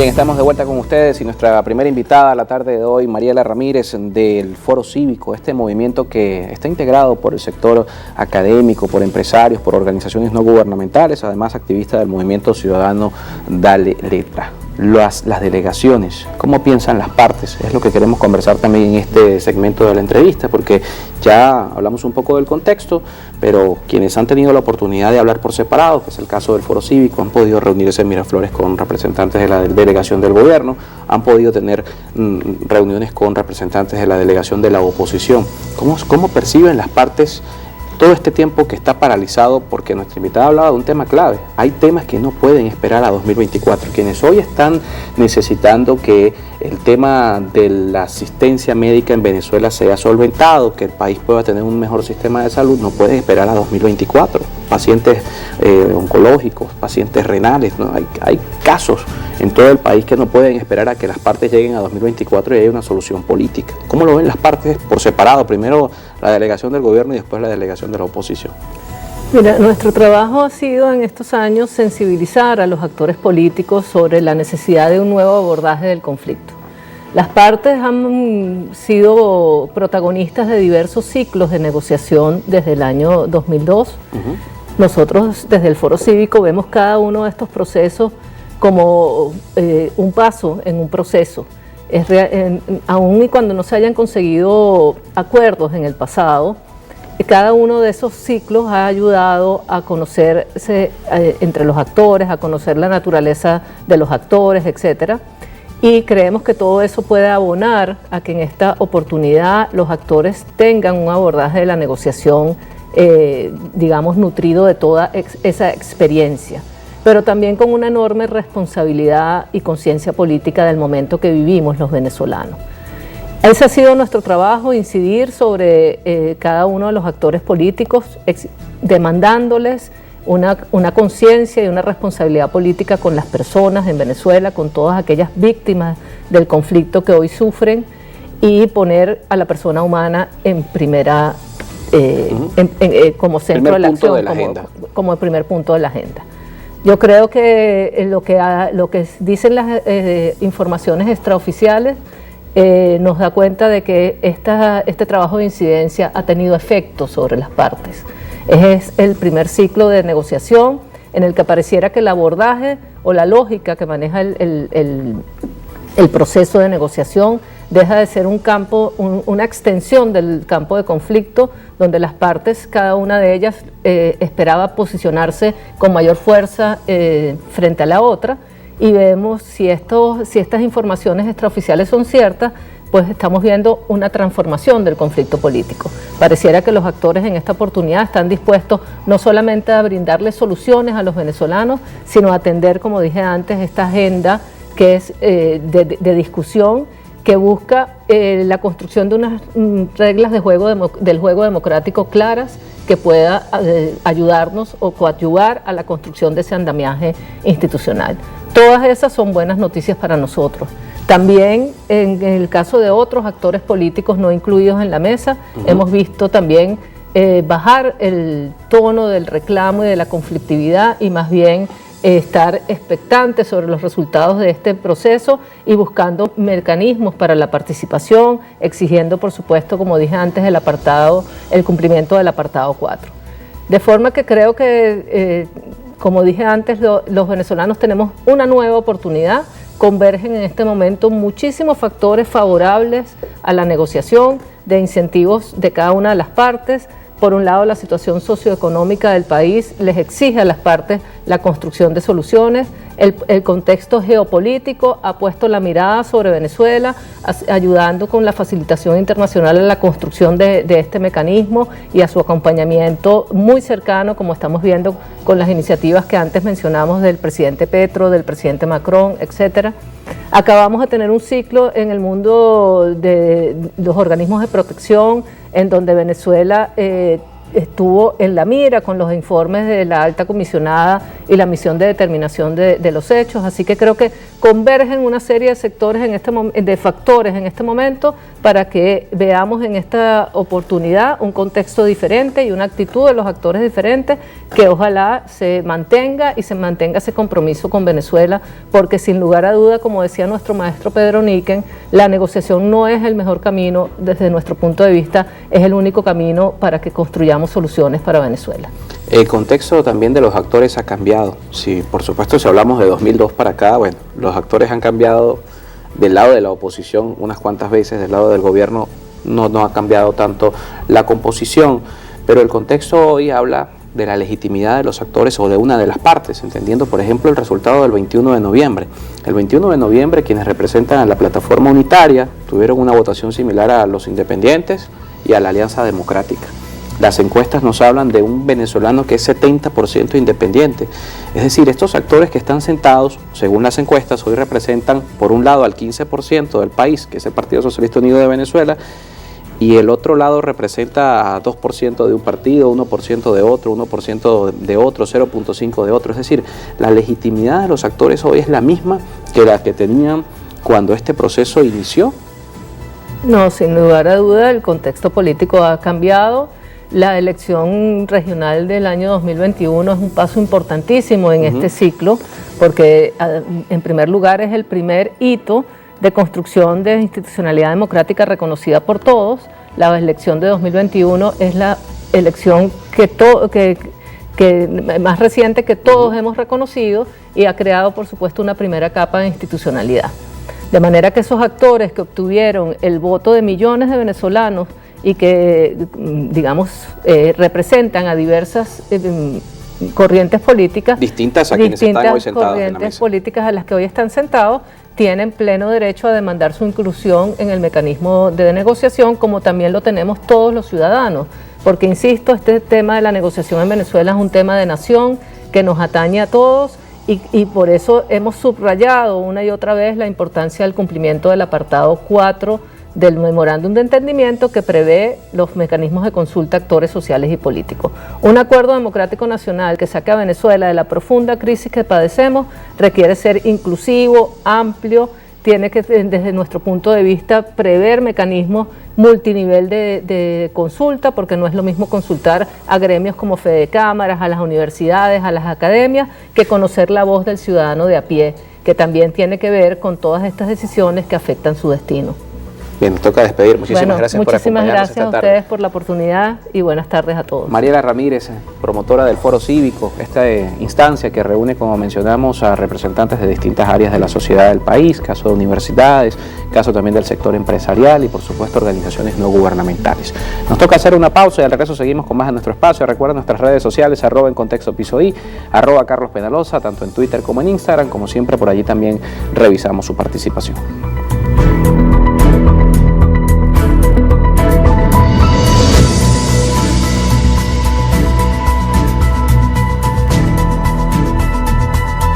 Bien, estamos de vuelta con ustedes y nuestra primera invitada a la tarde de hoy, Mariela Ramírez, del Foro Cívico, este movimiento que está integrado por el sector académico, por empresarios, por organizaciones no gubernamentales, además activistas del movimiento ciudadano Dale Letra. Las delegaciones, ¿cómo piensan las partes? Es lo que queremos conversar también en este segmento de la entrevista, porque ya hablamos un poco del contexto, pero quienes han tenido la oportunidad de hablar por separado, que es el caso del Foro Cívico, han podido reunirse en Miraflores con representantes de la delegación del gobierno, han podido tener reuniones con representantes de la delegación de la oposición. ¿Cómo perciben las partes todo este tiempo que está paralizado? Porque nuestra invitada hablaba de un tema clave. Hay temas que no pueden esperar a 2024. Quienes hoy están necesitando que el tema de la asistencia médica en Venezuela sea solventado, que el país pueda tener un mejor sistema de salud, no pueden esperar a 2024. Pacientes oncológicos, pacientes renales, ¿no? Hay casos en todo el país que no pueden esperar a que las partes lleguen a 2024 y haya una solución política. ¿Cómo lo ven las partes por separado? Primero la delegación del gobierno y después la delegación de la oposición. Mira, nuestro trabajo ha sido en estos años sensibilizar a los actores políticos sobre la necesidad de un nuevo abordaje del conflicto. Las partes han sido protagonistas de diversos ciclos de negociación desde el año 2002. Nosotros desde el Foro Cívico vemos cada uno de estos procesos como un paso en un proceso. Aún y cuando no se hayan conseguido acuerdos en el pasado, cada uno de esos ciclos ha ayudado a conocerse entre los actores, a conocer la naturaleza de los actores, etcétera. Y creemos que todo eso puede abonar a que en esta oportunidad los actores tengan un abordaje de la negociación, digamos, nutrido de toda esa experiencia, pero también con una enorme responsabilidad y conciencia política del momento que vivimos los venezolanos. Ese ha sido nuestro trabajo, incidir sobre cada uno de los actores políticos, demandándoles una conciencia y una responsabilidad política con las personas en Venezuela, con todas aquellas víctimas del conflicto que hoy sufren, y poner a la persona humana en primera, como centro de la acción, como el primer punto de la agenda. Yo creo que lo que dicen las informaciones extraoficiales nos da cuenta de que este trabajo de incidencia ha tenido efecto sobre las partes. Es el primer ciclo de negociación en el que pareciera que el abordaje o la lógica que maneja el proceso de negociación deja de ser una extensión del campo de conflicto, donde las partes, cada una de ellas, esperaba posicionarse con mayor fuerza frente a la otra, y vemos si estas informaciones extraoficiales son ciertas, pues estamos viendo una transformación del conflicto político. Pareciera que los actores en esta oportunidad están dispuestos no solamente a brindarles soluciones a los venezolanos, sino a atender, como dije antes, esta agenda que es de discusión, que busca la construcción de unas reglas del juego democrático claras que pueda ayudarnos o coadyuvar a la construcción de ese andamiaje institucional. Todas esas son buenas noticias para nosotros. También en el caso de otros actores políticos no incluidos en la mesa, hemos visto también bajar el tono del reclamo y de la conflictividad, y más bien estar expectantes sobre los resultados de este proceso y buscando mecanismos para la participación, exigiendo, por supuesto, como dije antes, el cumplimiento del apartado 4. De forma que creo que, como dije antes, los venezolanos tenemos una nueva oportunidad. Convergen en este momento muchísimos factores favorables a la negociación, de incentivos de cada una de las partes. Por un lado, la situación socioeconómica del país les exige a las partes la construcción de soluciones. El contexto geopolítico ha puesto la mirada sobre Venezuela, ayudando con la facilitación internacional a la construcción de este mecanismo y a su acompañamiento muy cercano, como estamos viendo con las iniciativas que antes mencionamos del presidente Petro, del presidente Macron, etcétera. Acabamos de tener un ciclo en el mundo de los organismos de protección, en donde Venezuela estuvo en la mira con los informes de la alta comisionada y la misión de determinación de los hechos, así que creo que convergen una serie de sectores de factores en este momento para que veamos en esta oportunidad un contexto diferente y una actitud de los actores diferentes que ojalá se mantenga y se mantenga ese compromiso con Venezuela, porque sin lugar a duda, como decía nuestro maestro Pedro Niken, la negociación no es el mejor camino desde nuestro punto de vista, es el único camino para que construyamos soluciones para Venezuela. El contexto también de los actores ha cambiado. Sí, por supuesto, si hablamos de 2002 para acá, bueno, los actores han cambiado del lado de la oposición unas cuantas veces, del lado del gobierno no ha cambiado tanto la composición, pero el contexto hoy habla de la legitimidad de los actores o de una de las partes, entendiendo, por ejemplo, el resultado del 21 de noviembre. El 21 de noviembre, quienes representan a la plataforma unitaria tuvieron una votación similar a los independientes y a la Alianza Democrática. Las encuestas nos hablan de un venezolano que es 70% independiente. Es decir, estos actores que están sentados, según las encuestas, hoy representan por un lado al 15% del país, que es el Partido Socialista Unido de Venezuela, y el otro lado representa a 2% de un partido, 1% de otro, 1% de otro, 0.5% de otro. Es decir, la legitimidad de los actores hoy es la misma que la que tenían cuando este proceso inició. No, sin lugar a duda, el contexto político ha cambiado. La elección regional del año 2021 es un paso importantísimo en este ciclo, porque en primer lugar es el primer hito de construcción de institucionalidad democrática reconocida por todos. La elección de 2021 es la elección más reciente que todos hemos reconocido y ha creado, por supuesto, una primera capa de institucionalidad. De manera que esos actores que obtuvieron el voto de millones de venezolanos y que, digamos, representan a diversas corrientes políticas, distintas a quienes están hoy sentados en la mesa, corrientes políticas a las que hoy están sentados, tienen pleno derecho a demandar su inclusión en el mecanismo de negociación, como también lo tenemos todos los ciudadanos, porque, insisto, este tema de la negociación en Venezuela es un tema de nación que nos atañe a todos y por eso hemos subrayado una y otra vez la importancia del cumplimiento del apartado 4 del memorándum de entendimiento que prevé los mecanismos de consulta a actores sociales y políticos. Un acuerdo democrático nacional que saque a Venezuela de la profunda crisis que padecemos requiere ser inclusivo, amplio, tiene que, desde nuestro punto de vista, prever mecanismos multinivel de consulta, porque no es lo mismo consultar a gremios como Fedecámaras, a las universidades, a las academias, que conocer la voz del ciudadano de a pie, que también tiene que ver con todas estas decisiones que afectan su destino. Bien, nos toca despedir. Muchísimas gracias por acompañarnos esta tarde. Muchísimas gracias a ustedes por la oportunidad y buenas tardes a todos. Mariela Ramírez, promotora del Foro Cívico, esta instancia que reúne, como mencionamos, a representantes de distintas áreas de la sociedad del país, caso de universidades, caso también del sector empresarial y, por supuesto, organizaciones no gubernamentales. Nos toca hacer una pausa y al regreso seguimos con más de nuestro espacio. Recuerden nuestras redes sociales, @encontextopisoy, @Carlos Penalosa, tanto en Twitter como en Instagram. Como siempre, por allí también revisamos su participación.